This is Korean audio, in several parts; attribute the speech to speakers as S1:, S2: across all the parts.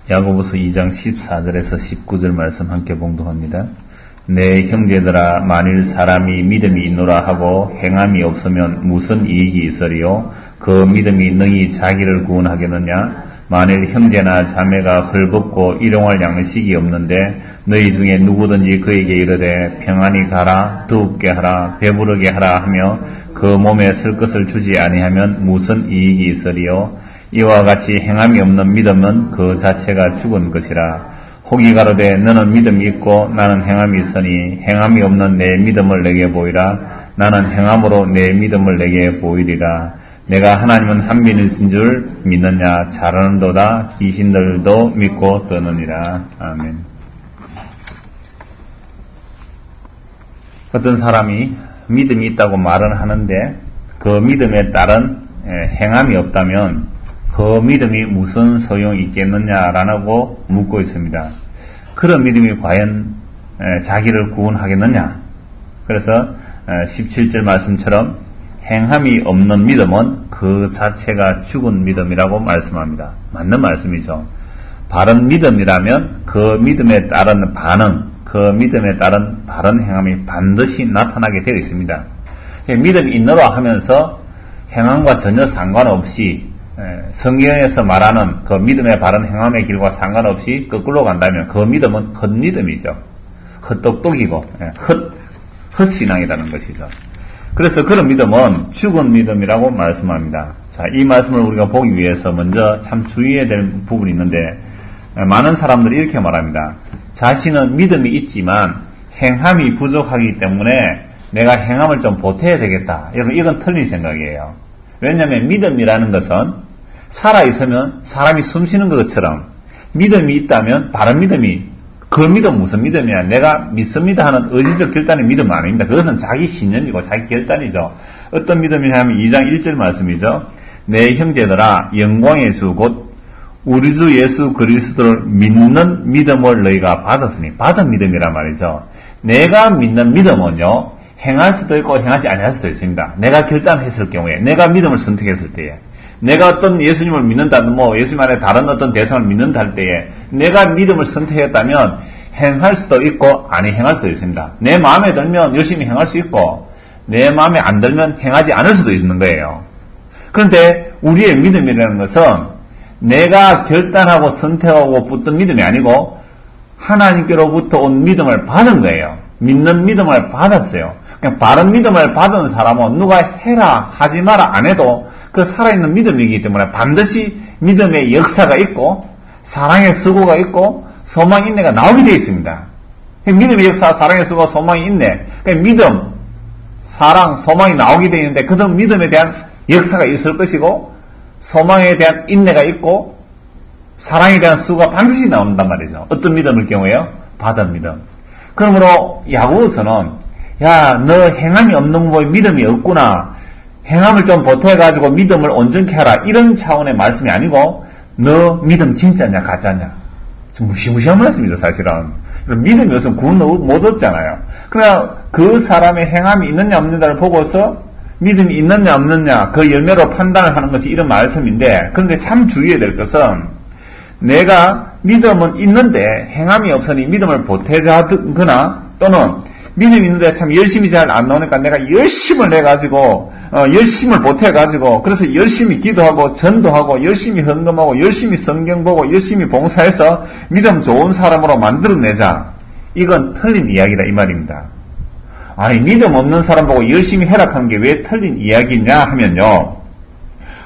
S1: 야고보서 2장 14절에서 19절 말씀 함께 봉독합니다. 내 형제들아, 만일 사람이 믿음이 있노라 하고 행함이 없으면 무슨 이익이 있으리요? 그 믿음이 능히 자기를 구원하겠느냐? 만일 형제나 자매가 헐벗고 일용할 양식이 없는데 너희 중에 누구든지 그에게 이르되 평안히 가라, 더웁게 하라, 배부르게 하라 하며 그 몸에 쓸 것을 주지 아니하면 무슨 이익이 있으리요? 이와 같이 행함이 없는 믿음은 그 자체가 죽은 것이라. 혹이 가로되 너는 믿음이 있고 나는 행함이 있으니 행함이 없는 내 믿음을 내게 보이라. 나는 행함으로 내 믿음을 내게 보이리라. 내가 하나님은 한 분이신 줄 믿느냐? 잘하는도다. 귀신들도 믿고 떠느니라. 아멘. 어떤 사람이 믿음이 있다고 말은 하는데 그 믿음에 따른 행함이 없다면 그 믿음이 무슨 소용이 있겠느냐라고 묻고 있습니다. 그런 믿음이 과연 자기를 구원하겠느냐? 그래서 17절 말씀처럼 행함이 없는 믿음은 그 자체가 죽은 믿음이라고 말씀합니다. 맞는 말씀이죠. 바른 믿음이라면 그 믿음에 따른 반응, 그 믿음에 따른 바른 행함이 반드시 나타나게 되어 있습니다. 믿음이 있노라 하면서 행함과 전혀 상관없이 성경에서 말하는 그 믿음의 바른 행함의 길과 상관없이 거꾸로 간다면 그 믿음은 헛믿음이죠. 헛똑똑이고 헛신앙이라는 것이죠. 그래서 그런 믿음은 죽은 믿음이라고 말씀합니다. 자, 이 말씀을 우리가 보기 위해서 먼저 참 주의해야 될 부분이 있는데 많은 사람들이 이렇게 말합니다. 자신은 믿음이 있지만 행함이 부족하기 때문에 내가 행함을 좀 보태야 되겠다. 여러분, 이건 틀린 생각이에요. 왜냐하면 믿음이라는 것은 살아있으면 사람이 숨쉬는 것처럼 믿음이 있다면 바른 믿음이, 그 믿음 무슨 믿음이야? 내가 믿습니다 하는 의지적 결단의 믿음은 아닙니다. 그것은 자기 신념이고 자기 결단이죠. 어떤 믿음이냐면 2장 1절 말씀이죠. 내 형제들아, 영광의 주 곧 우리 주 예수 그리스도를 믿는 믿음을 너희가 받았으니, 받은 믿음이란 말이죠. 내가 믿는 믿음은요, 행할 수도 있고 행하지 아니할 수도 있습니다. 내가 결단했을 경우에, 내가 믿음을 선택했을 때에, 내가 어떤 예수님을 믿는다, 예수님 안에 다른 어떤 대상을 믿는다 할 때에 내가 믿음을 선택했다면 행할 수도 있고 아니 행할 수도 있습니다. 내 마음에 들면 열심히 행할 수 있고 내 마음에 안 들면 행하지 않을 수도 있는 거예요. 그런데 우리의 믿음이라는 것은 내가 결단하고 선택하고 붙든 믿음이 아니고 하나님께로부터 온 믿음을 받은 거예요. 믿는 믿음을 받았어요. 그냥 바른 믿음을 받은 사람은 누가 해라 하지 마라 안 해도 그 살아있는 믿음이기 때문에 반드시 믿음의 역사가 있고 사랑의 수고가 있고 소망 인내가 나오게 되어 있습니다. 믿음의 역사, 사랑의 수고, 소망이 인내, 믿음, 사랑, 소망이 나오게 되어 있는데 그 믿음에 대한 역사가 있을 것이고 소망에 대한 인내가 있고 사랑에 대한 수고가 반드시 나온단 말이죠. 어떤 믿음일 경우에요? 받은 믿음. 그러므로 야고보서는 야, 너 행함이 없는 거에 믿음이 없구나. 행함을 좀 보태가지고 믿음을 온전케 하라. 이런 차원의 말씀이 아니고 너 믿음 진짜냐 가짜냐. 좀 무시무시한 말씀이죠 사실은. 믿음이 없으면 구원 못 얻잖아요. 그러나 그 사람의 행함이 있느냐 없느냐를 보고서 믿음이 있느냐 없느냐 그 열매로 판단을 하는 것이 이런 말씀인데, 그런데 참 주의해야 될 것은 내가 믿음은 있는데 행함이 없으니 믿음을 보태자거나 또는 믿음이 있는데 참 열심히 잘 안 나오니까 내가 열심을 내가지고 열심을 보태가지고 그래서 열심히 기도하고 전도하고 열심히 헌금하고 열심히 성경 보고 열심히 봉사해서 믿음 좋은 사람으로 만들어내자. 이건 틀린 이야기다 이 말입니다. 아니, 믿음 없는 사람 보고 열심히 해락하는 게 왜 틀린 이야기냐 하면요,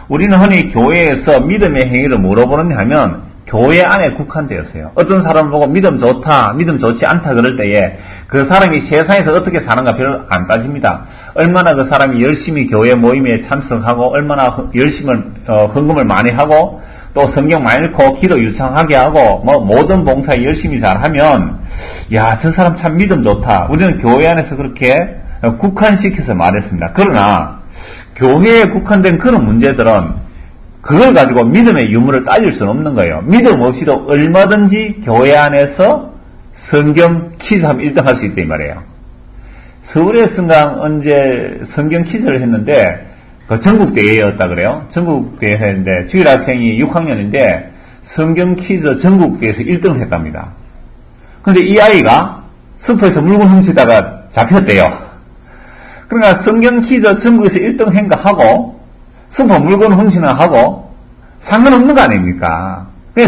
S1: 우리는 흔히 교회에서 믿음의 행위를 물어보느냐 하면 교회 안에 국한되었어요. 어떤 사람을 보고 믿음 좋다, 믿음 좋지 않다 그럴 때에 그 사람이 세상에서 어떻게 사는가 별로 안 따집니다. 얼마나 그 사람이 열심히 교회 모임에 참석하고 얼마나 열심히 헌금을 많이 하고 또 성경 많이 읽고 기도 유창하게 하고 모든 봉사에 열심히 잘하면 야, 저 사람 참 믿음 좋다. 우리는 교회 안에서 그렇게 국한시켜서 말했습니다. 그러나 교회에 국한된 그런 문제들은 그걸 가지고 믿음의 유무를 따질 수는 없는 거예요. 믿음 없이도 얼마든지 교회 안에서 성경 퀴즈하면 1등 할 수 있다 이 말이에요. 서울의 성강 언제 성경 퀴즈를 했는데 그 전국대회였다 그래요. 전국대회 했는데 주일학생이 6학년인데 성경 퀴즈 전국대회에서 1등을 했답니다. 그런데 이 아이가 숲에서 물건 훔치다가 잡혔대요. 그러니까 성경 퀴즈 전국에서 1등 한 거 하고 숲에 물건 훔치는 하고 상관없는 거 아닙니까?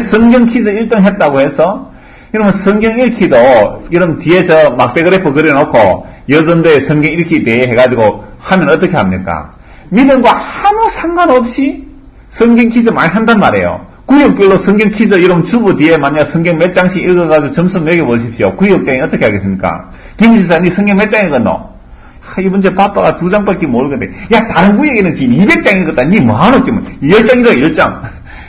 S1: 성경 퀴즈 1등 했다고 해서 이러면 성경 읽기도 이런 뒤에 저 막대 그래프 그려놓고 여전도에 성경 읽기 대회 해가지고 하면 어떻게 합니까? 믿음과 아무 상관없이 성경 퀴즈 많이 한단 말이에요. 구역별로 성경 퀴즈 이런 주부 뒤에 만약 성경 몇 장씩 읽어가지고 점수 매겨보십시오. 구역장이 어떻게 하겠습니까? 김지사, 니 성경 몇 장 읽었노? 이 문제 바빠가 2장밖에 모르겠네. 야, 다른 구역에는 지금 200장 읽었다. 니 뭐하노? 지금 10장 읽어, 10장.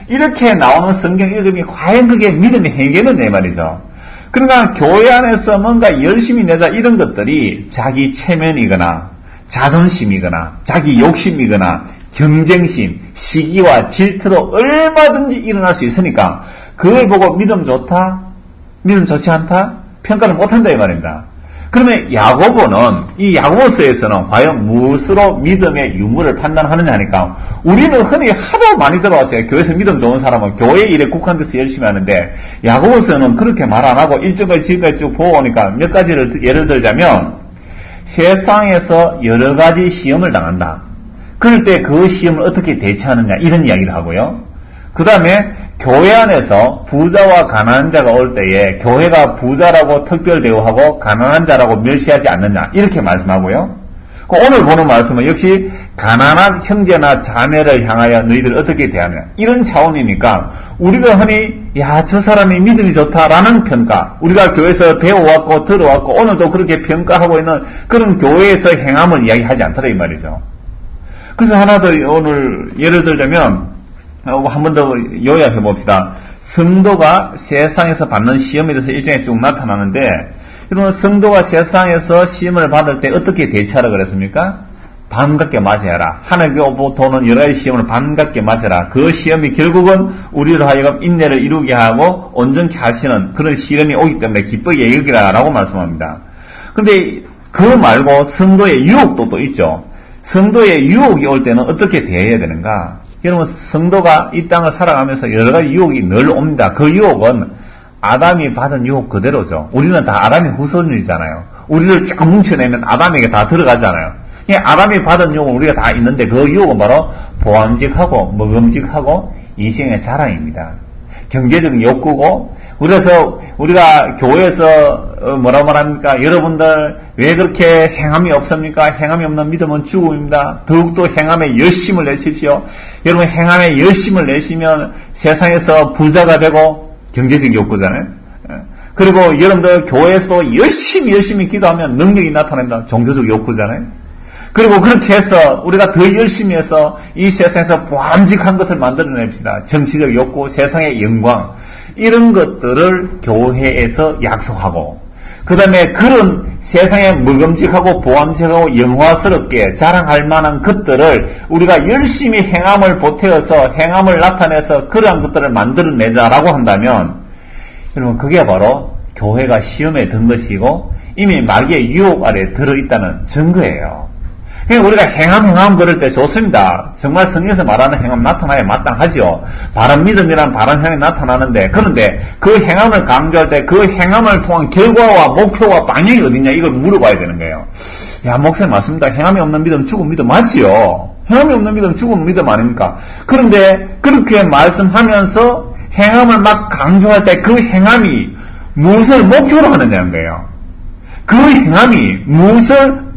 S1: 이렇게 나오는 성경 읽음이 과연 그게 믿음의 행위는 내 말이죠. 그러니까 교회 안에서 뭔가 열심히 내자 이런 것들이 자기 체면이거나 자존심이거나 자기 욕심이거나 경쟁심, 시기와 질투로 얼마든지 일어날 수 있으니까 그걸 보고 믿음 좋다? 믿음 좋지 않다? 평가를 못한다 이 말입니다. 그러면 야고보는 이 야고보서에서는 과연 무엇으로 믿음의 유무를 판단하느냐 하니까 우리는 흔히 하도 많이 들어왔어요. 교회에서 믿음 좋은 사람은 교회 일에 국한돼서 열심히 하는데 야고보서는 그렇게 말 안 하고 일정까지 지금까지 쭉 보고 오니까 몇 가지를 예를 들자면 세상에서 여러 가지 시험을 당한다. 그럴 때 그 시험을 어떻게 대처하느냐 이런 이야기를 하고요. 그 다음에 교회 안에서 부자와 가난한 자가 올 때에 교회가 부자라고 특별 대우하고 가난한 자라고 멸시하지 않느냐 이렇게 말씀하고요. 오늘 보는 말씀은 역시 가난한 형제나 자매를 향하여 너희들 어떻게 대하느냐 이런 차원이니까 우리가 흔히 야, 저 사람이 믿음이 좋다라는 평가, 우리가 교회에서 배워왔고 들어왔고 오늘도 그렇게 평가하고 있는 그런 교회에서 행함을 이야기하지 않더라 이 말이죠. 그래서 하나 더 오늘 예를 들자면 한 번 더 요약해 봅시다. 성도가 세상에서 받는 시험에 대해서 일정에 쭉 나타나는데 여러분 성도가 세상에서 시험을 받을 때 어떻게 대처하라 그랬습니까? 반갑게 맞이해라. 하늘교보토는 여러 가지 시험을 반갑게 맞이해라. 그 시험이 결국은 우리로 하여금 인내를 이루게 하고 온전케 하시는 그런 시련이 오기 때문에 기쁘게 여기라라고 말씀합니다. 그런데 그 말고 성도의 유혹도 또 있죠. 성도의 유혹이 올 때는 어떻게 대해야 되는가? 여러분 성도가 이 땅을 살아가면서 여러 가지 유혹이 늘 옵니다. 그 유혹은 아담이 받은 유혹 그대로죠. 우리는 다 아담의 후손이잖아요. 우리를 쫙 뭉쳐내면 아담에게 다 들어가잖아요. 아담이 받은 유혹은 우리가 다 있는데 그 유혹은 바로 보암직하고 먹음직하고 인생의 자랑입니다. 경제적 욕구고 그래서 우리가 교회에서 뭐라 말합니까? 여러분들 왜 그렇게 행함이 없습니까? 행함이 없는 믿음은 죽음입니다. 더욱더 행함에 열심을 내십시오. 여러분 행함에 열심을 내시면 세상에서 부자가 되고 경제적 욕구잖아요. 그리고 여러분들 교회에서 열심히 기도하면 능력이 나타난다. 종교적 욕구잖아요. 그리고 그렇게 해서 우리가 더 열심히 해서 이 세상에서 보암직한 것을 만들어냅시다. 정치적 욕구, 세상의 영광 이런 것들을 교회에서 약속하고 그 다음에 그런 세상에 먹음직하고 보암직하고 영화스럽게 자랑할 만한 것들을 우리가 열심히 행함을 보태어서 행함을 나타내서 그러한 것들을 만들어내자라고 한다면 여러분 그게 바로 교회가 시험에 든 것이고 이미 마귀의 유혹 아래 들어있다는 증거예요. 그러니까 우리가 행함 그럴 때 좋습니다. 정말 성경에서 말하는 행함 나타나야 마땅하죠. 바른 믿음이란 바른 행함이 나타나는데 그런데 그 행함을 강조할 때 그 행함을 통한 결과와 목표와 방향이 어디냐 이걸 물어봐야 되는 거예요. 야 목사님 맞습니다. 행함이 없는 믿음 죽은 믿음 맞지요. 행함이 없는 믿음 죽은 믿음 아닙니까? 그런데 그렇게 말씀하면서 행함을 막 강조할 때 그 행함이 무엇을 목표로 하느냐는 거예요. 그 행함이 무슨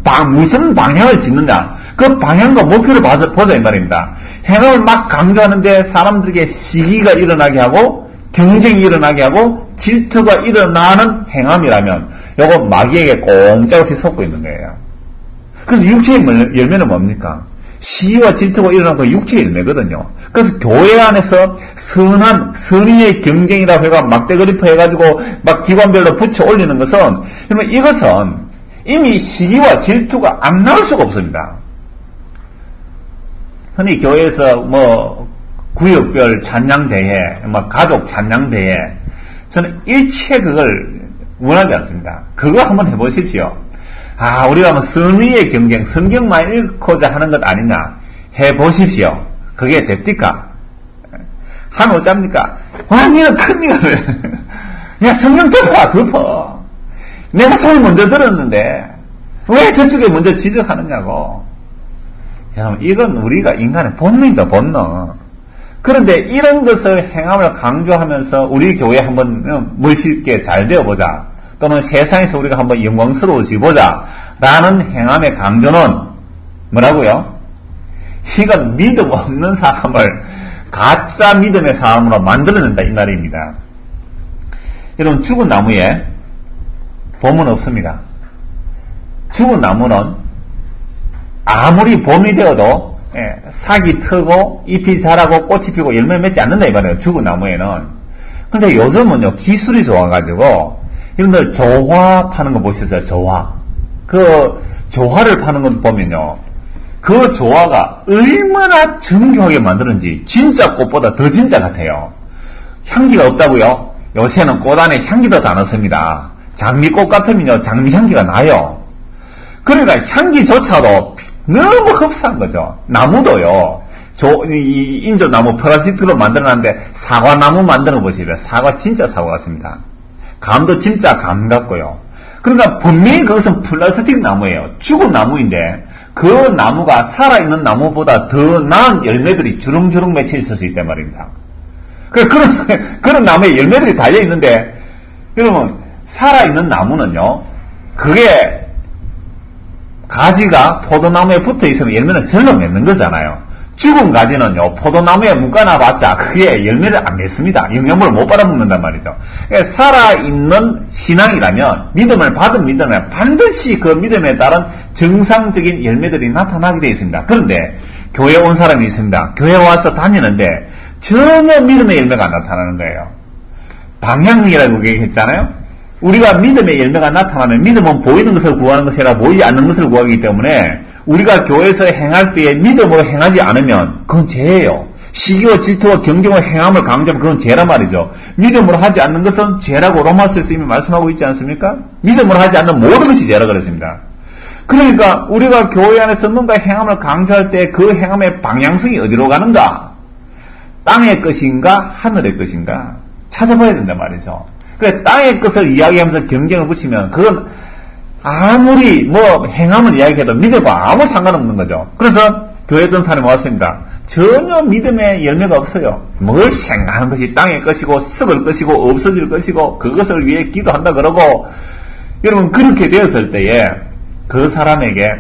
S1: 방향을 짓느냐 그 방향과 목표를 보자 이 말입니다. 행함을 막 강조하는데 사람들에게 시기가 일어나게 하고 경쟁이 일어나게 하고 질투가 일어나는 행함이라면 이거 마귀에게 꼼짝없이 속고 있는 거예요. 그래서 육체의 열매는 뭡니까? 시기와 질투가 일어나는 그 육체의 열매거든요. 그래서 교회 안에서 선의의 경쟁이라고 해가 막대 그리프 해가지고 막 기관별로 붙여 올리는 것은 그러면 이것은 이미 시기와 질투가 안 나올 수가 없습니다. 흔히 교회에서 뭐 구역별 찬양대회, 뭐 가족 찬양대회 저는 일체 그걸 원하지 않습니다. 그거 한번 해보십시오. 우리가 뭐 선의의 경쟁, 성경만 읽고자 하는 것 아니냐 해보십시오. 그게 됩니까? 하면 어쩝니까? 와, 니는 큰 니가 왜? 야, 성경 덮어라, 덮어. 내가 소리 먼저 들었는데, 왜 저쪽에 먼저 지적하느냐고. 여러분, 이건 우리가 인간의 본능이다, 본능. 그런데 이런 것을 행함을 강조하면서 우리 교회 한번 멋있게 잘 되어보자. 또는 세상에서 우리가 한번 영광스러워지 보자. 라는 행함의 강조는 뭐라고요? 이건 믿음 없는 사람을 가짜 믿음의 사람으로 만들어낸다 이 말입니다. 여러분, 죽은 나무에 봄은 없습니다. 죽은 나무는 아무리 봄이 되어도 싹이 트고 잎이 자라고 꽃이 피고 열매를 맺지 않는다 이 말이에요. 죽은 나무에는. 근데 요즘은요 기술이 좋아가지고 여러분들 조화 파는 거 보셨어요? 조화. 그 조화를 파는 것 보면요 그 조화가 얼마나 정교하게 만드는지 진짜 꽃보다 더 진짜 같아요. 향기가 없다고요? 요새는 꽃 안에 향기도 다 넣습니다. 장미꽃 같으면요 장미 향기가 나요. 그러니까 향기조차도 너무 흡사한 거죠. 나무도요. 인조나무 파라시트로 만들어놨는데 사과나무 만들어 보시면 사과 진짜 사과 같습니다. 감도 진짜 감 같고요. 그러니까 분명히 그것은 플라스틱 나무예요. 죽은 나무인데 그 나무가 살아있는 나무보다 더 나은 열매들이 주렁주렁 맺혀 있을 수 있단 말입니다. 그런 나무에 열매들이 달려있는데 여러분 살아있는 나무는요 그게 가지가 포도나무에 붙어 있으면 열매는 절로 맺는 거잖아요. 죽은 가지는요, 포도나무에 묶어놔봤자 그게 열매를 안 맺습니다. 영양분을 못 빨아먹는단 말이죠. 그러니까 살아있는 신앙이라면, 믿음을 받은 믿음에 반드시 그 믿음에 따른 정상적인 열매들이 나타나게 되어 있습니다. 그런데 교회에 온 사람이 있습니다. 교회 와서 다니는데 전혀 믿음의 열매가 안 나타나는 거예요. 방향이라고 얘기했잖아요. 우리가 믿음의 열매가 나타나면 믿음은 보이는 것을 구하는 것이라 보이지 않는 것을 구하기 때문에 우리가 교회에서 행할 때에 믿음으로 행하지 않으면 그건 죄예요. 시기와 질투와 경쟁과 행함을 강조하면 그건 죄란 말이죠. 믿음으로 하지 않는 것은 죄라고 로마서에서 이미 말씀하고 있지 않습니까? 믿음으로 하지 않는 모든 것이 죄라 그랬습니다. 그러니까 우리가 교회 안에서 뭔가 행함을 강조할 때 그 행함의 방향성이 어디로 가는가? 땅의 것인가 하늘의 것인가? 찾아봐야 된단 말이죠. 그래, 땅의 것을 이야기하면서 경쟁을 붙이면 그건 아무리 행함을 이야기해도 믿음과 아무 상관없는 거죠. 그래서 교회에 있던 사람이 왔습니다. 전혀 믿음의 열매가 없어요. 뭘 생각하는 것이 땅의 것이고 썩을 것이고 없어질 것이고 그것을 위해 기도한다 그러고 여러분 그렇게 되었을 때에 그 사람에게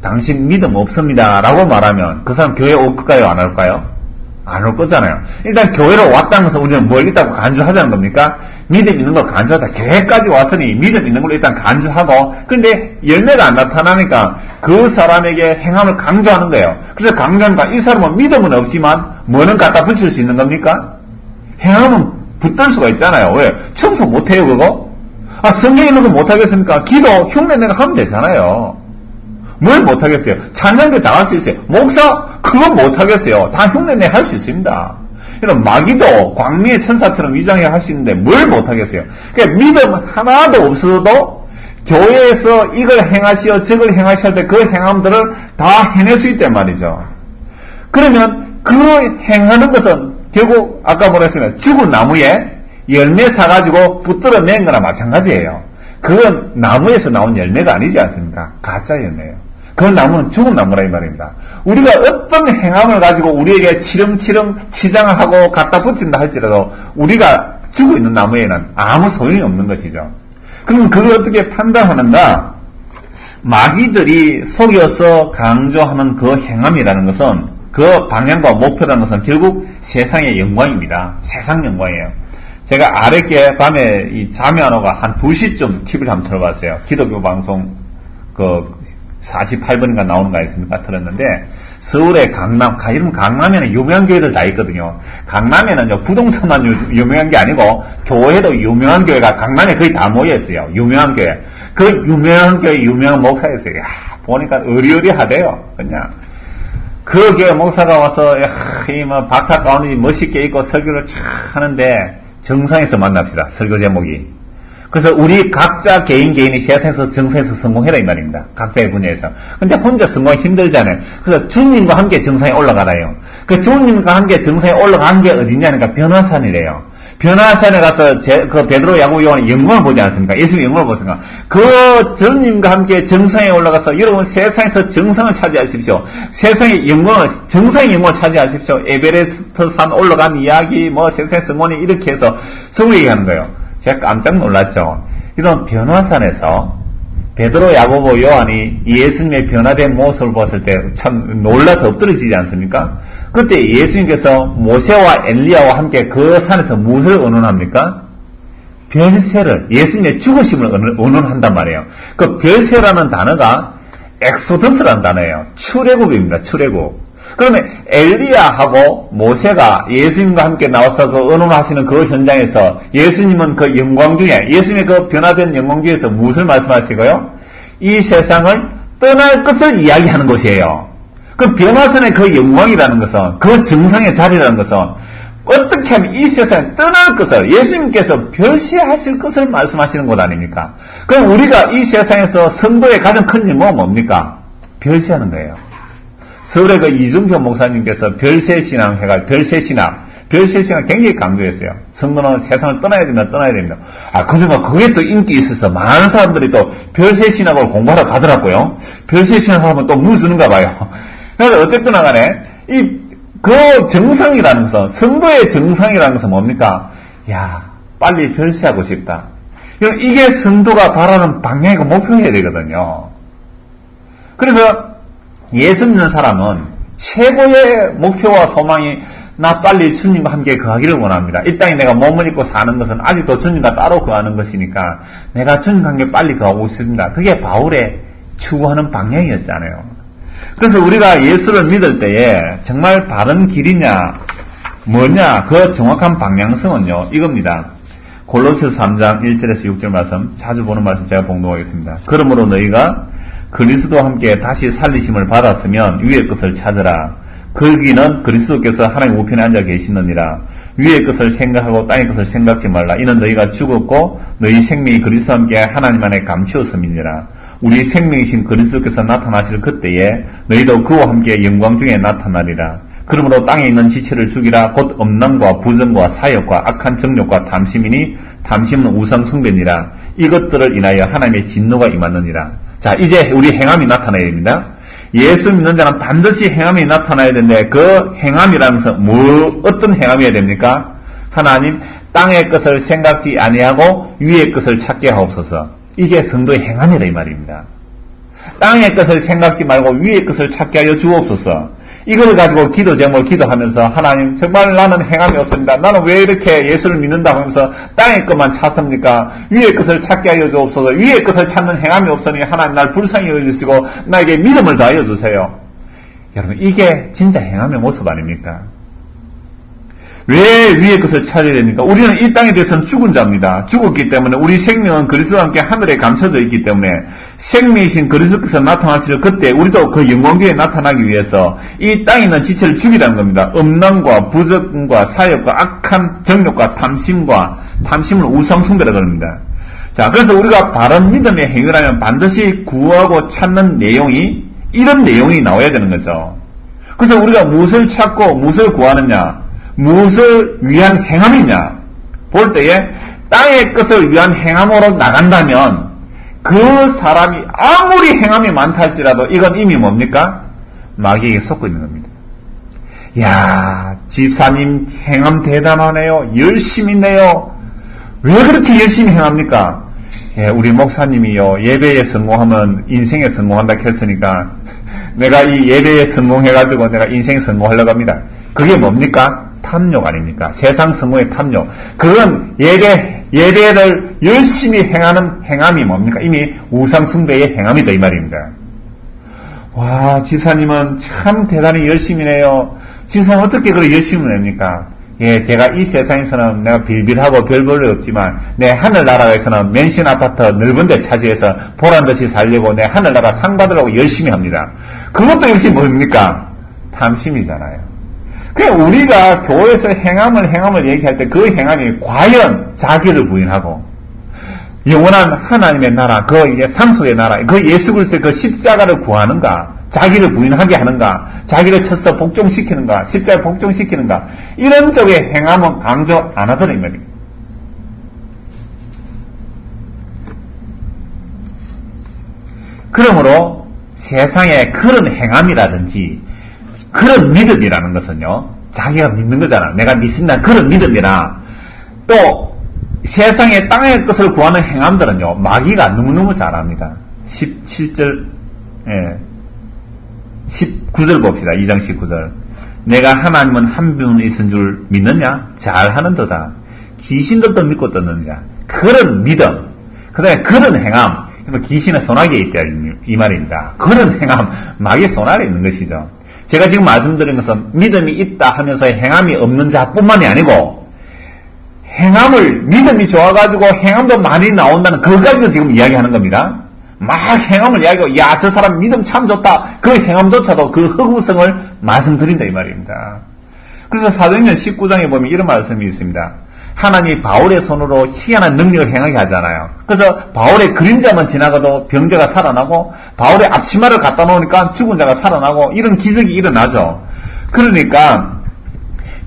S1: 당신 믿음 없습니다 라고 말하면 그 사람 교회에 올까요 안 올까요? 안 올 거잖아요. 일단 교회로 왔다는 것은 우리는 뭘 있다고 간주하자는 겁니까? 믿음 있는 걸 간주하다. 교회까지 왔으니 믿음 있는 걸 일단 간주하고 그런데 열매가 안 나타나니까 그 사람에게 행함을 강조하는 거예요. 그래서 강조하니까 이 사람은 믿음은 없지만 뭐는 갖다 붙일 수 있는 겁니까? 행함은 붙들 수가 있잖아요. 왜? 청소 못해요 그거? 성경에 있는 거 못하겠습니까? 기도 흉내 내가 하면 되잖아요. 뭘 못하겠어요? 찬양도 다 할 수 있어요. 목사 그건 못하겠어요. 다 흉내내 할 수 있습니다. 이런 마귀도 광미의 천사처럼 위장해 할 수 있는데 뭘 못하겠어요. 그러니까 믿음 하나도 없어도 교회에서 이걸 행하시오 저걸 행하시오 할 때 그 행함들을 다 해낼 수 있단 말이죠. 그러면 그 행하는 것은 결국 아까 뭐라 했습니까? 죽은 나무에 열매 사가지고 붙들어 낸 거나 마찬가지예요. 그건 나무에서 나온 열매가 아니지 않습니까? 가짜 열매예요. 그 나무는 죽은 나무라 이 말입니다. 우리가 어떤 행함을 가지고 우리에게 치렁치렁 치장을 하고 갖다 붙인다 할지라도 우리가 죽어 있는 나무에는 아무 소용이 없는 것이죠. 그러면 그걸 어떻게 판단하는가? 마귀들이 속여서 강조하는 그 행함이라는 것은 그 방향과 목표라는 것은 결국 세상의 영광입니다. 세상 영광이에요. 제가 아랫게 밤에 이 잠이 안 오가 한 2시쯤 TV를 한번 틀어봤어요. 기독교 방송 48번인가 나오는 거 있습니까? 틀었는데 서울의 강남, 이런 강남에는 유명한 교회들 다 있거든요. 강남에는요 부동산만 유명한 게 아니고 교회도 유명한 교회가 강남에 거의 다 모여있어요. 유명한 교회. 그 유명한 교회 유명한 목사였어요. 보니까 의리의리하대요. 그냥 그 교회 목사가 와서 박사 가운이 멋있게 입고 설교를 쫙 하는데 정상에서 만납시다. 설교 제목이. 그래서 우리 각자 개인이 세상에서 정상에서 성공해라 이 말입니다. 각자의 분야에서. 근데 혼자 성공 힘들잖아요. 그래서 주님과 함께 정상에 올라가라요. 그 주님과 함께 정상에 올라간 게 어디냐니까 변화산이래요. 변화산에 가서 그 베드로, 야고보, 요한의 영광을 보지 않습니까? 예수님의 영광을 보습니까? 그 주님과 함께 정상에 올라가서 여러분 세상에서 정상을 차지하십시오. 세상의 영광을, 정상의 영광을 차지하십시오. 에베레스트 산 올라간 이야기, 뭐 세상의 성원이 이렇게 해서 서로 얘기하는 거예요. 제가 깜짝 놀랐죠. 이런 변화산에서 베드로, 야고보, 요한이 예수님의 변화된 모습을 봤을 때 참 놀라서 엎드러지지 않습니까? 그때 예수님께서 모세와 엘리야와 함께 그 산에서 무엇을 언론합니까? 별세를, 예수님의 죽으심을 언론한단 말이에요. 그 별세라는 단어가 엑소더스라는 단어예요. 출애굽입니다. 출애굽. 그러면 엘리야하고 모세가 예수님과 함께 나와서 그 언론하시는 그 현장에서 예수님은 그 영광 중에, 예수님의 그 변화된 영광 중에서 무엇을 말씀하시고요? 이 세상을 떠날 것을 이야기하는 것이에요. 그 변화선의 그 영광이라는 것은, 그 정상의 자리라는 것은 어떻게 하면 이 세상에 떠날 것을, 예수님께서 별시하실 것을 말씀하시는 것 아닙니까? 그럼 우리가 이 세상에서 성도의 가장 큰 임무가 뭡니까? 별시하는 거예요. 서울의 그 이중표 목사님께서 별세신앙 해가, 별세신앙 굉장히 강조했어요. 성도는 세상을 떠나야 됩니다. 그러니까 그게 또 인기 있어서 많은 사람들이 또 별세신학을 공부하러 가더라고요. 별세신학 하면 또 무슨가 봐요. 그래서 어쨌거나 간에, 그 정상이라는 것은, 성도의 정상이라는 것은 뭡니까? 빨리 별세하고 싶다. 이게 성도가 바라는 방향이고 목표여야 되거든요. 그래서 예수 믿는 사람은 최고의 목표와 소망이 나 빨리 주님과 함께 거하기를 원합니다. 이 땅에 내가 몸을 입고 사는 것은 아직도 주님과 따로 거하는 것이니까 내가 주님과 함께 빨리 거하고 있습니다. 그게 바울의 추구하는 방향이었잖아요. 그래서 우리가 예수를 믿을 때에 정말 바른 길이냐 뭐냐 그 정확한 방향성은요 이겁니다. 골로새서 3장 1절에서 6절 말씀, 자주 보는 말씀 제가 봉독하겠습니다. 그러므로 너희가 그리스도와 함께 다시 살리심을 받았으면 위의 것을 찾으라. 거기는 그리스도께서 하나님 우편에 앉아 계시느니라. 위의 것을 생각하고 땅의 것을 생각지 말라. 이는 너희가 죽었고 너희 생명이 그리스도와 함께 하나님 안에 감추었음이니라. 우리 생명이신 그리스도께서 나타나실 그때에 너희도 그와 함께 영광 중에 나타나리라. 그러므로 땅에 있는 지체를 죽이라. 곧 엄랑과 부정과 사욕과 악한 정욕과 탐심이니 탐심은 우상 숭배니라. 이것들을 인하여 하나님의 진노가 임하느니라. 자, 이제 우리 행함이 나타나야 됩니다. 예수 믿는 자는 반드시 행함이 나타나야 되는데 그 행함이라는 것은 어떤 행함이어야 됩니까? 하나님 땅의 것을 생각지 아니하고 위의 것을 찾게 하옵소서. 이게 성도의 행함이라 이 말입니다. 땅의 것을 생각지 말고 위의 것을 찾게 하여 주옵소서. 이걸 가지고 기도 제목을 기도하면서 하나님 정말 나는 행함이 없습니다. 나는 왜 이렇게 예수를 믿는다고 하면서 땅의 것만 찾습니까? 위의 것을 찾게 하여 주옵소서. 위의 것을 찾는 행함이 없으니 하나님 날 불쌍히 여겨주시고 나에게 믿음을 더하여 주세요. 여러분 이게 진짜 행함의 모습 아닙니까? 왜 위의 것을 찾아야 됩니까? 우리는 이 땅에 대해서는 죽은 자입니다. 죽었기 때문에 우리 생명은 그리스도와 함께 하늘에 감춰져 있기 때문에 생명이신 그리스도께서 나타나실 그때 우리도 그 영광교에 나타나기 위해서 이 땅에 있는 지체를 죽이라는 겁니다. 음란과 부정과 사욕과 악한 정욕과 탐심을 우상숭배라고 합니다. 자, 그래서 우리가 바른 믿음의 행위라면 반드시 구하고 찾는 내용이 이런 내용이 나와야 되는 거죠. 그래서 우리가 무엇을 찾고 무엇을 구하느냐, 무엇을 위한 행함이냐 볼 때에 땅의 것을 위한 행함으로 나간다면 그 사람이 아무리 행함이 많다 할지라도 이건 이미 뭡니까? 마귀에게 속고 있는 겁니다. 야, 집사님 행함 대단하네요. 열심히 내요. 왜 그렇게 열심히 행합니까? 예, 우리 목사님이요 예배에 성공하면 인생에 성공한다 했으니까 내가 이 예배에 성공해가지고 내가 인생에 성공하려고 합니다. 그게 뭡니까? 탐욕 아닙니까? 세상 성공의 탐욕. 그건 예배를 열심히 행하는 행함이 뭡니까? 이미 우상숭배의 행함이다 이 말입니다. 와, 집사님은 참 대단히 열심히 내요. 집사님 어떻게 그렇게 열심히 냅니까? 예, 제가 이 세상에서는 내가 빌빌하고 별 볼 일 없지만 내 하늘나라에서는 맨션 아파트 넓은 데 차지해서 보란듯이 살려고 내 하늘나라 상 받으려고 열심히 합니다. 그것도 역시 뭡니까? 탐심이잖아요. 그냥 우리가 교회에서 행함을 얘기할 때 그 행함이 과연 자기를 부인하고 영원한 하나님의 나라, 그 이제 상속의 나라, 그 예수 그리스도의 그 십자가를 구하는가, 자기를 부인하게 하는가, 자기를 쳐서 복종시키는가, 십자가에 복종시키는가, 이런 쪽의 행함은 강조 안 하더라 이 말입니다. 그러므로 세상에 그런 행함이라든지 그런 믿음이라는 것은요, 자기가 믿는 거잖아. 내가 믿습니다. 그런 믿음이나 또 세상의 땅의 것을 구하는 행함들은요, 마귀가 너무너무 잘합니다. 17절, 19절 봅시다. 2장 19절. 내가 하나님은 한 분 있은 줄 믿느냐? 잘하는도다. 귀신들도 믿고 떴느냐? 그런 믿음, 그 다음에 그런 행함, 귀신의 손아귀에 있다 이 말입니다. 그런 행함, 마귀의 손아래에 있는 것이죠. 제가 지금 말씀드린 것은 믿음이 있다 하면서 행함이 없는 자뿐만이 아니고 행함을, 믿음이 좋아가지고 행함도 많이 나온다는 그거 가지고 지금 이야기하는 겁니다. 막 행함을 이야기하고, 야, 저 사람 믿음 참 좋다. 그 행함조차도 그 허구성을 말씀드린다 이 말입니다. 그래서 사도행전 19장에 보면 이런 말씀이 있습니다. 하나님이 바울의 손으로 희한한 능력을 행하게 하잖아요. 그래서 바울의 그림자만 지나가도 병자가 살아나고, 바울의 앞치마를 갖다 놓으니까 죽은 자가 살아나고, 이런 기적이 일어나죠. 그러니까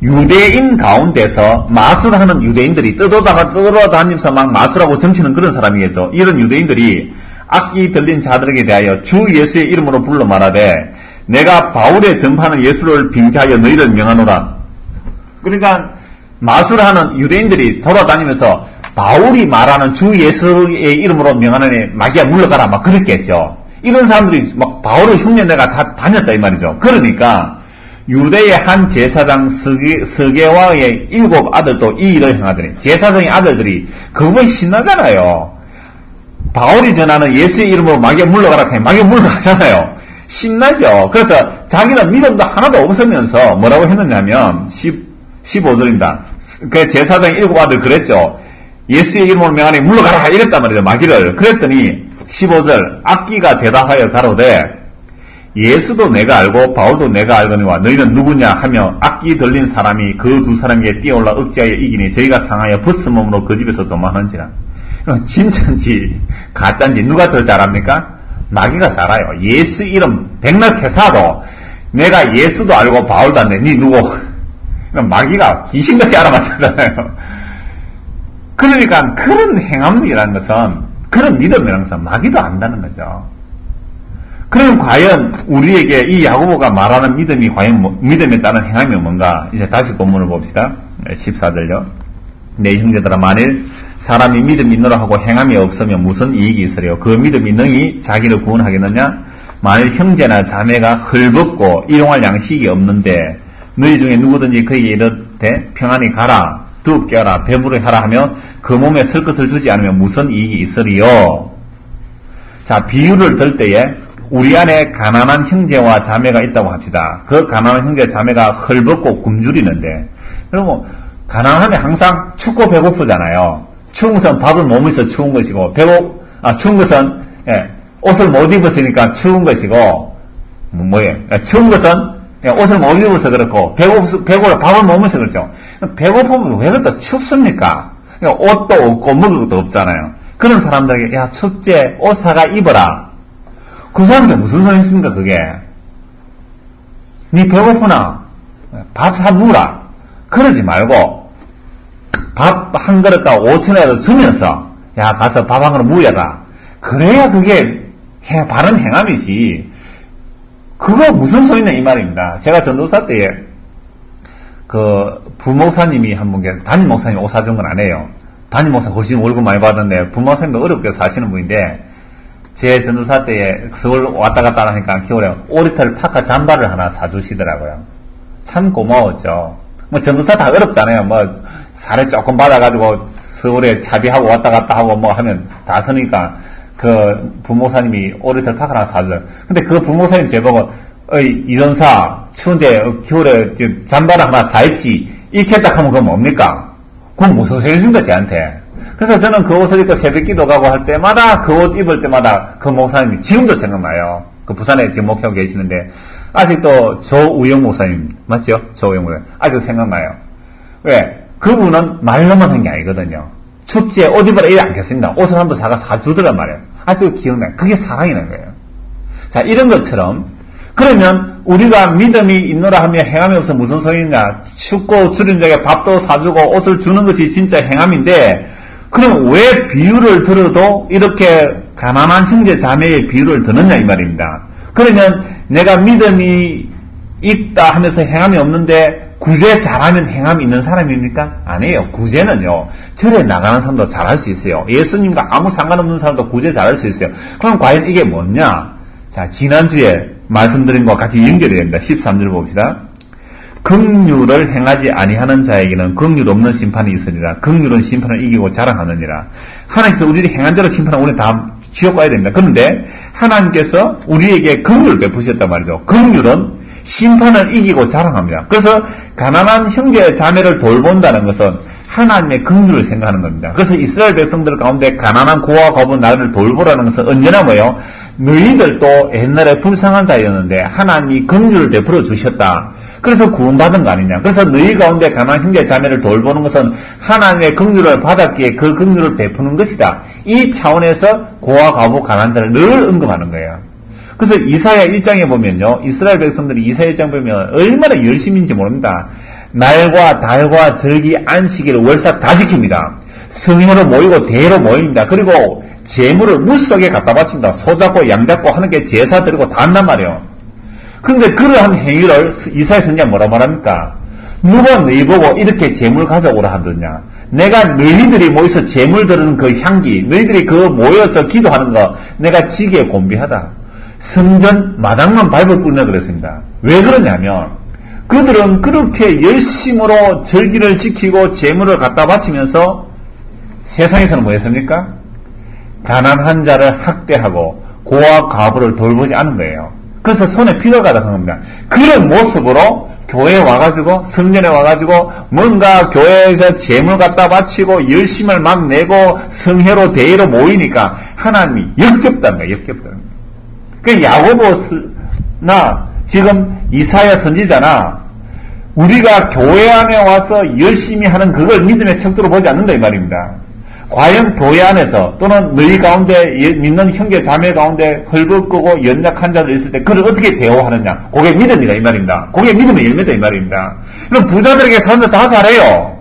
S1: 유대인 가운데서 마술하는 유대인들이 떠돌아다니면서 막 마술하고 점치는 그런 사람이겠죠. 이런 유대인들이 악기 들린 자들에게 대하여 주 예수의 이름으로 불러 말하되 내가 바울의 전파하는 예수를 빙자하여 너희를 명하노라. 그러니까 마술하는 유대인들이 돌아다니면서 바울이 말하는 주 예수의 이름으로 명하는 마귀야 물러가라 막 그랬겠죠. 이런 사람들이 막 바울을 흉내내가 다 다녔다 이 말이죠. 그러니까 유대의 한 제사장 서게와의 7 아들도 이 일을 행하더니 제사장의 아들들이 그거에 신나잖아요. 바울이 전하는 예수의 이름으로 마귀가 물러가라 하니 마귀가 물러가잖아요. 신나죠. 그래서 자기는 믿음도 하나도 없으면서 뭐라고 했느냐면 15절입니다. 그 제사장의 7 아들 그랬죠. 예수의 이름으로 명하니 물러가라 이랬단 말이죠. 마귀를. 그랬더니 15절 악기가 대답하여 가로되 예수도 내가 알고 바울도 내가 알거니와 너희는 누구냐 하며 악기 들린 사람이 그 두 사람에게 뛰어올라 억지하여 이기니 저희가 상하여 벗은 그 집에서 도망하는지라. 진짜인지 가짜인지 누가 더 잘합니까? 마귀가 잘아요. 예수 이름 백날 캐사도 내가 예수도 알고 바울도 안 돼. 니 누구? 마귀가 귀신같이 알아맞잖아요. 그러니까 그런 행함이라는 것은, 그런 믿음이라는 것은 마귀도 안다는 거죠. 그럼 과연 우리에게 이 야고보가 말하는 믿음이 과연 믿음에 따른 행함이 뭔가? 이제 다시 본문을 봅시다. 14절요. 내 형제들아 만일 사람이 믿음이 있노라 하고 행함이 없으면 무슨 이익이 있으리요? 그 믿음이 능히 자기를 구원하겠느냐? 만일 형제나 자매가 헐벗고 일용할 양식이 없는데 너희 중에 누구든지 그에게 이르되 평안히 가라, 두렵게 하라, 배부르게 하라 하며 그 몸에 쓸 것을 주지 않으면 무슨 이익이 있으리요? 자, 비유를 들 때에 우리 안에 가난한 형제와 자매가 있다고 합시다. 그 가난한 형제 자매가 헐벗고 굶주리는데, 그러면 가난하면 항상 춥고 배고프잖아요. 추운 것은 밥을 못 먹어서 추운 것이고, 추운 것은 옷을 못 입었으니까 추운 것이고, 추운 것은 옷을 못 입어서 그렇고, 배고파 밥을 못 먹어서 그렇죠. 배고프면 왜 그렇게 춥습니까? 옷도 없고 먹을 것도 없잖아요. 그런 사람들에게 야 춥지 옷 사가 입어라. 그 사람들 무슨 소리 있습니까 그게? 니 배고프나? 밥 사 먹으라. 그러지 말고 밥 한 그릇과 5,000원이라도 주면서 야 가서 밥 한 그릇 먹어라. 그래야 그게 바른 행함이지. 그거 무슨 소리냐 이 말입니다. 제가 전도사 때에 그 부목사님이 한 분 담임 목사님 옷 사준 건 아니에요. 담임 목사 훨씬 월급 많이 받았는데 부목사님도 어렵게 사시는 분인데 제 전도사 때에 서울 왔다 갔다 하니까 겨울에 오리털 파카 잠바를 하나 사주시더라고요. 참 고마웠죠. 뭐 전도사 다 어렵잖아요. 뭐 살에 조금 받아가지고 서울에 차비하고 왔다 갔다 하고 뭐 하면 다 서니까 그 부목사님이 오리털 파카 하나 사줘요. 근데 그 부목사님 제보고 어이 이전사 추운데 겨울에 잠바를 하나 사입지 이렇게 딱 하면 그건 뭡니까? 그건 무슨 소리 해준 거지 저한테. 그래서 저는 그 옷을 입고 새벽기도 가고 할 때마다 그 옷 입을 때마다 그 목사님이 지금도 생각나요. 그 부산에 지금 목회하고 계시는데 아직도 조우영 목사님 맞죠? 조우영 목사님 아직도 생각나요. 왜? 그분은 말로만 한 게 아니거든요. 춥지에 옷 입으라 이래 않겠습니다. 옷을 한번 사주더란 말이에요. 아직도 기억나요. 그게 사랑이라는 거예요. 자, 이런 것처럼 그러면 우리가 믿음이 있노라 하면 행함이 없어 무슨 소리냐? 춥고 주린 자에게 밥도 사주고 옷을 주는 것이 진짜 행함인데 그럼 왜 비유를 들어도 이렇게 가난한 형제 자매의 비유를 드느냐 이 말입니다. 그러면 내가 믿음이 있다 하면서 행함이 없는데 구제 잘하면 행함이 있는 사람입니까? 아니에요. 구제는요, 절에 나가는 사람도 잘할 수 있어요. 예수님과 아무 상관없는 사람도 구제 잘할 수 있어요. 그럼 과연 이게 뭐냐? 자, 지난주에 말씀드린 것과 같이 연결이 됩니다. 13절 봅시다. 긍휼을 행하지 아니하는 자에게는 긍휼 없는 심판이 있으니라. 긍휼은 심판을 이기고 자랑하느니라. 하나님께서 우리를 행한 대로 심판은 우리 다 지옥 가야 됩니다. 그런데 하나님께서 우리에게 긍휼을 베푸셨단 말이죠. 긍휼은 심판을 이기고 자랑합니다. 그래서 가난한 형제 자매를 돌본다는 것은 하나님의 긍휼을 생각하는 겁니다. 그래서 이스라엘 백성들 가운데 가난한 고아 과부 나를 돌보라는 것은 언제나 뭐예요? 너희들도 옛날에 불쌍한 자였는데 하나님이 긍휼을 베풀어 주셨다. 그래서 구원받은 거 아니냐. 그래서 너희 가운데 가난한 형제 자매를 돌보는 것은 하나님의 긍휼을 받았기에 그 긍휼을 베푸는 것이다. 이 차원에서 고아 과부 가난한 자를 늘 언급하는 거예요. 그래서 이사야 1장에 보면요, 이스라엘 백성들이 이사야 1장 보면 얼마나 열심인지 모릅니다. 날과 달과 절기 안식일 월삭 다 지킵니다. 성회로 모이고 대회로 모입니다. 그리고 재물을 물속에 갖다 바칩니다. 소 잡고 양 잡고 하는 게 제사 드리고 다 한단 말이에요. 그런데 그러한 행위를 이사야 선지자가 뭐라 말합니까? 누가 너희 보고 이렇게 재물 가져오라 하더냐? 내가 너희들이 모여서 재물 드리는 그 향기, 너희들이 그 모여서 기도하는 거 내가 지기에 곤비하다. 성전 마당만 밟을 뿐이라 그랬습니다. 왜 그러냐면 그들은 그렇게 열심으로 절기를 지키고 재물을 갖다 바치면서 세상에서는 뭐였습니까? 가난한 자를 학대하고 고아 과부를 돌보지 않은 거예요. 그래서 손에 피가 가득한 겁니다. 그런 모습으로 교회에 와가지고 성전에 와가지고 뭔가 교회에서 재물 갖다 바치고 열심을 막 내고 성회로 대회로 모이니까 하나님이 역겹다는 거예요. 역겹다는 거예요. 그 야고보나 지금 이사야 선지자나 우리가 교회 안에 와서 열심히 하는 그걸 믿음의 척도로 보지 않는다 이 말입니다. 과연 교회 안에서 또는 너희 가운데 믿는 형제 자매 가운데 헐벗고 연약한 자들 있을 때 그를 어떻게 대우하느냐? 그게 믿음이다 이 말입니다. 그게 믿음의 열매다 이 말입니다. 그럼 부자들에게 사람들 다 잘해요.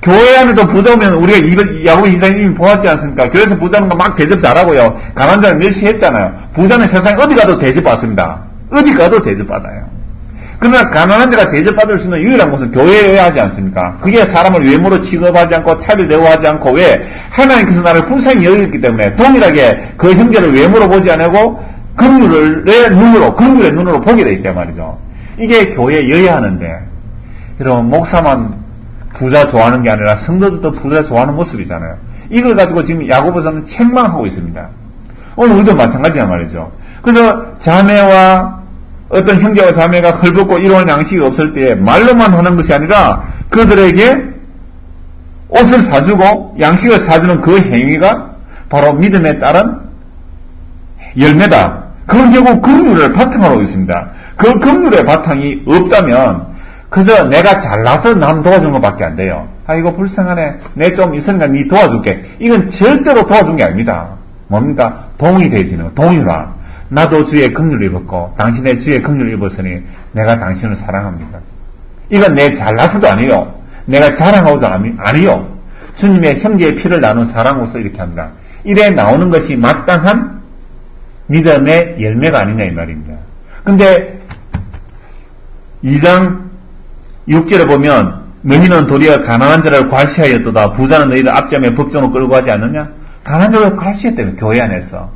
S1: 교회 안에도 부자 오면 우리가 야고보 이사님이 보았지 않습니까? 교회에서 부자는 거 막 대접 잘하고요. 가난한 자는 멸시했잖아요. 부자는 세상에 어디 가도 대접받습니다. 어디 가도 대접받아요. 그러나 가난한 자가 대접받을 수 있는 유일한 곳은 교회여야 하지 않습니까? 그게 사람을 외모로 취급하지 않고 차별 대우하지 않고 왜? 하나님께서 나를 불쌍히 여겼기 때문에 동일하게 그 형제를 외모로 보지 않고 긍휼의 눈으로 보게 돼 있단 말이죠. 이게 교회여야 하는데 여러분 목사만 부자 좋아하는 게 아니라 성도들도 부자 좋아하는 모습이잖아요. 이걸 가지고 지금 야고보서는 책망하고 있습니다. 오늘 우리도 마찬가지란 말이죠. 그래서 자매와 어떤 형제와 자매가 헐벗고 이런 양식이 없을 때 말로만 하는 것이 아니라 그들에게 옷을 사주고 양식을 사주는 그 행위가 바로 믿음에 따른 열매다. 그건 결국 긍휼을 바탕으로 있습니다. 그 긍휼의 바탕이 없다면 그저 내가 잘나서 남 도와주는 것밖에 안 돼요. 아이고 불쌍하네. 내 좀 있으니까 니 도와줄게. 이건 절대로 도와준 게 아닙니다. 뭡니까? 동의 되지는 동의라. 나도 주의 긍휼을 입었고 당신의 주의 긍휼을 입었으니 내가 당신을 사랑합니다. 이건 내 잘나서도 아니요. 내가 자랑하고도 아니요. 주님의 형제의 피를 나눈 사랑으로서 이렇게 합니다. 이래 나오는 것이 마땅한 믿음의 열매가 아니냐 이 말입니다. 근데 2장 6절에 보면 너희는 도리어 가난한 자를 괄시하였도다. 부자는 너희를 앞점에 법정으로 끌고 가지 않느냐? 가난한 자를 괄시했다며 교회 안에서.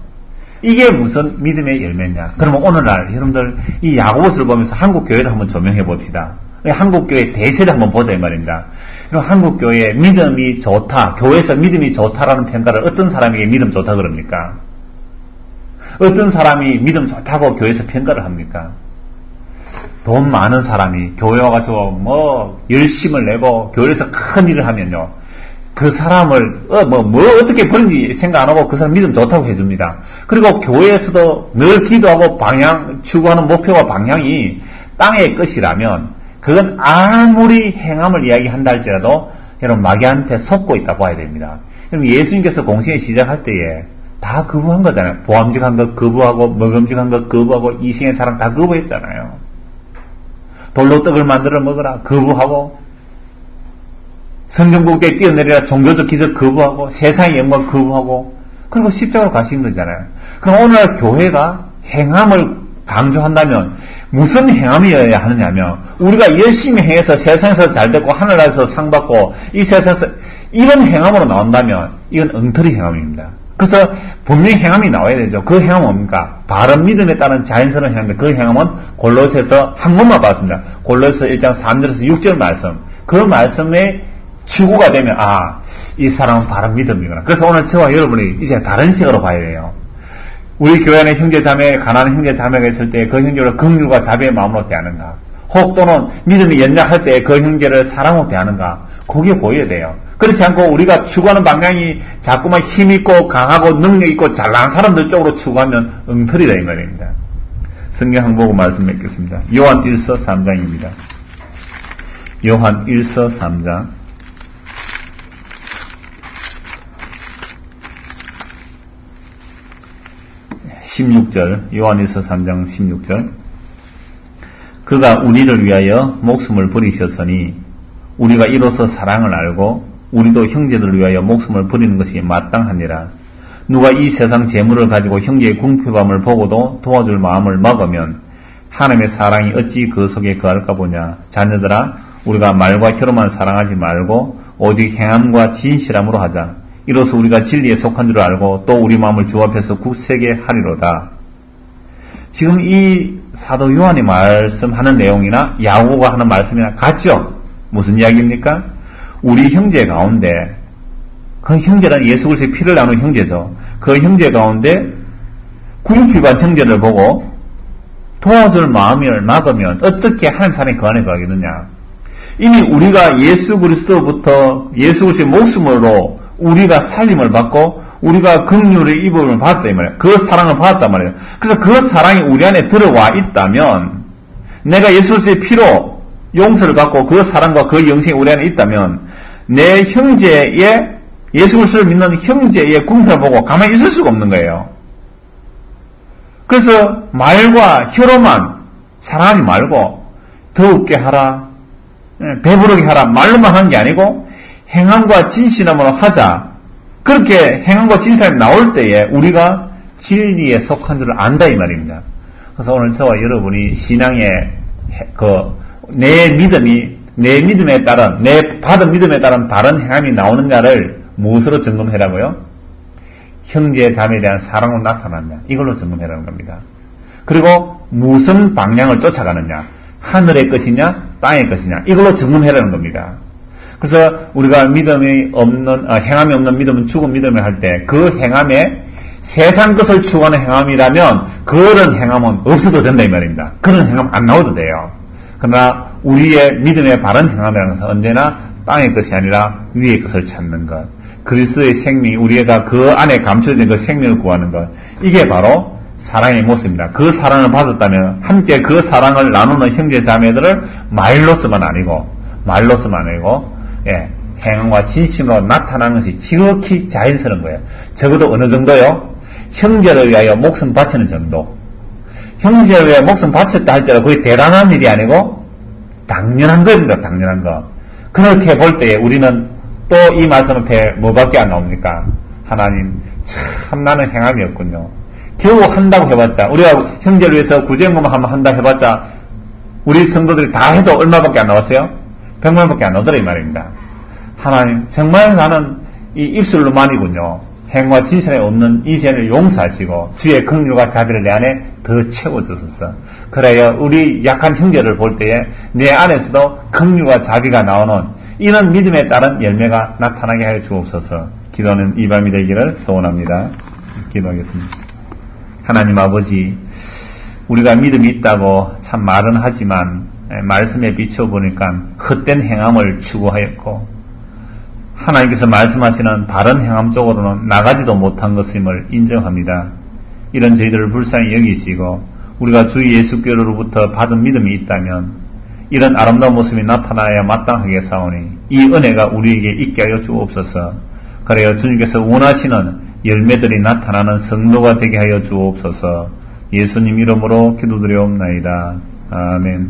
S1: 이게 무슨 믿음의 열매냐? 그러면 오늘날 여러분들 이 야고보서를 보면서 한국 교회를 한번 조명해 봅시다. 한국 교회 대세를 한번 보자 이 말입니다. 그럼 한국 교회 믿음이 좋다, 교회에서 믿음이 좋다라는 평가를 어떤 사람에게 믿음 좋다 그럽니까? 어떤 사람이 믿음 좋다고 교회에서 평가를 합니까? 돈 많은 사람이 교회 와가지고 뭐 열심을 내고 교회에서 큰 일을 하면요, 그 사람을 어떻게 버는지 생각 안 하고 그 사람 믿음 좋다고 해줍니다. 그리고 교회에서도 늘 기도하고 추구하는 목표와 방향이 땅의 것이라면 그건 아무리 행함을 이야기한다 할지라도 여러분 마귀한테 속고 있다고 봐야 됩니다. 여러분 예수님께서 공생애 시작할 때에 다 거부한 거잖아요. 보암직한 것 거부하고 먹음직한 것 거부하고 이생의 사랑 다 거부했잖아요. 돌로 떡을 만들어 먹으라 거부하고, 성경국에 뛰어내리라 종교적 기적 거부하고, 세상의 영광 거부하고, 그리고 십자가로 가신 거잖아요. 그럼 오늘 교회가 행함을 강조한다면 무슨 행함이어야 하느냐면 우리가 열심히 행해서 세상에서 잘되고 하늘나라에서 상 받고 이 세상에서 이런 행함으로 나온다면 이건 엉터리 행함입니다. 그래서 분명히 행함이 나와야 되죠. 그 행함은 뭡니까? 바른 믿음에 따른 자연스러운 행함인데 그 행함은 골로새서 한 번만 봤습니다. 골로새 1장 3절에서 6절 말씀. 그 말씀에 추구가 되면 이 사람은 바른 믿음이구나. 그래서 오늘 저와 여러분이 이제 다른 식으로 봐야 돼요. 우리 교회 안에 형제 자매, 가난한 형제 자매가 있을 때 그 형제를 긍휼과 자비의 마음으로 대하는가? 혹 또는 믿음이 연약할 때 그 형제를 사랑으로 대하는가? 그게 보여야 돼요. 그렇지 않고 우리가 추구하는 방향이 자꾸만 힘있고 강하고 능력있고 잘난 사람들 쪽으로 추구하면 엉터리다 이 말입니다. 성경 한 보고 말씀 맺겠습니다. 요한 1서 3장입니다. 요한 1서 3장 16절, 요한일서 3장 16절. 그가 우리를 위하여 목숨을 버리셨으니 우리가 이로써 사랑을 알고 우리도 형제들을 위하여 목숨을 버리는 것이 마땅하니라. 누가 이 세상 재물을 가지고 형제의 궁핍함을 보고도 도와줄 마음을 먹으면 하나님의 사랑이 어찌 그 속에 거할까 보냐. 자녀들아, 우리가 말과 혀로만 사랑하지 말고 오직 행함과 진실함으로 하자. 이로써 우리가 진리에 속한 줄 알고 또 우리 마음을 주 앞에서 굳세게 하리로다. 지금 이 사도 요한이 말씀하는 내용이나 야고보가 하는 말씀이나 같죠? 무슨 이야기입니까? 우리 형제 가운데, 그 형제란 예수 그리스도의 피를 나누는 형제죠. 그 형제 가운데 궁핍한 형제를 보고 도와줄 마음을 막으면 어떻게 하나님 사랑이 그 안에 거하겠느냐? 이미 우리가 예수 그리스도부터 예수 그리스도의 목숨으로 우리가 살림을 받고 우리가 긍휼의 입음을 받았다 이 말이에요. 그 사랑을 받았단 말이에요. 그래서 그 사랑이 우리 안에 들어와 있다면 내가 예수 그리스도의 피로 용서를 받고 그 사랑과 그 영생이 우리 안에 있다면 내 형제의 예수 그리스도를 믿는 형제의 궁핍을 보고 가만히 있을 수가 없는 거예요. 그래서 말과 혀로만 사랑하지 말고 더욱게 하라, 배부르게 하라 말로만 하는 게 아니고 행함과 진실함으로 하자. 그렇게 행함과 진실함이 나올 때에 우리가 진리에 속한 줄을 안다 이 말입니다. 그래서 오늘 저와 여러분이 신앙의 내 믿음에 따른 내 받은 믿음에 따른 다른 행함이 나오느냐를 무엇으로 점검해라고요? 형제 자매에 대한 사랑으로 나타났냐 이걸로 점검해라는 겁니다. 그리고 무슨 방향을 쫓아가느냐, 하늘의 것이냐 땅의 것이냐 이걸로 점검해라는 겁니다. 그래서 우리가 믿음이 없는 행함이 없는 믿음은 죽은 믿음을 할 때 그 행함에 세상 것을 추구하는 행함이라면 그런 행함은 없어도 된다 이 말입니다. 그런 행함 안 나와도 돼요. 그러나 우리의 믿음의 바른 행함이라는 것은 언제나 땅의 것이 아니라 위의 것을 찾는 것, 그리스도의 생명이 우리가 그 안에 감춰진 그 생명을 구하는 것, 이게 바로 사랑의 모습입니다. 그 사랑을 받았다면 함께 그 사랑을 나누는 형제 자매들을 말로서만 아니고 행함과 진심으로 나타나는 것이 지극히 자연스러운 거예요. 적어도 어느 정도요? 형제를 위하여 목숨 바치는 정도. 형제를 위하여 목숨 바쳤다 할지라도 그게 대단한 일이 아니고 당연한 겁니다. 당연한 거. 그렇게 볼 때에 우리는 또 이 말씀 앞에 뭐밖에 안 나옵니까? 하나님, 참 나는 행함이 없군요. 겨우 한다고 해봤자, 우리가 형제를 위해서 구제물만 한번 한다 해봤자 우리 성도들이 다 해도 얼마밖에 안 나왔어요? 100만밖에 안 나오더라 이 말입니다. 하나님, 정말 나는 이 입술로만이군요. 행과 진실에 없는 이 죄를 용서하시고 주의 긍휼과 자비를 내 안에 더 채워주소서. 그래야 우리 약한 형제를 볼 때에 내 안에서도 긍휼과 자비가 나오는 이런 믿음에 따른 열매가 나타나게 하여 주옵소서. 기도는 이 밤이 되기를 소원합니다. 기도하겠습니다. 하나님 아버지, 우리가 믿음이 있다고 참 말은 하지만 말씀에 비춰보니까 헛된 행함을 추구하였고 하나님께서 말씀하시는 바른 행함 쪽으로는 나가지도 못한 것임을 인정합니다. 이런 저희들을 불쌍히 여기시고 우리가 주 예수께로부터 받은 믿음이 있다면 이런 아름다운 모습이 나타나야 마땅하게 사오니 이 은혜가 우리에게 있게 하여 주옵소서. 그래요 주님께서 원하시는 열매들이 나타나는 성도가 되게 하여 주옵소서. 예수님 이름으로 기도드리옵나이다. 아멘.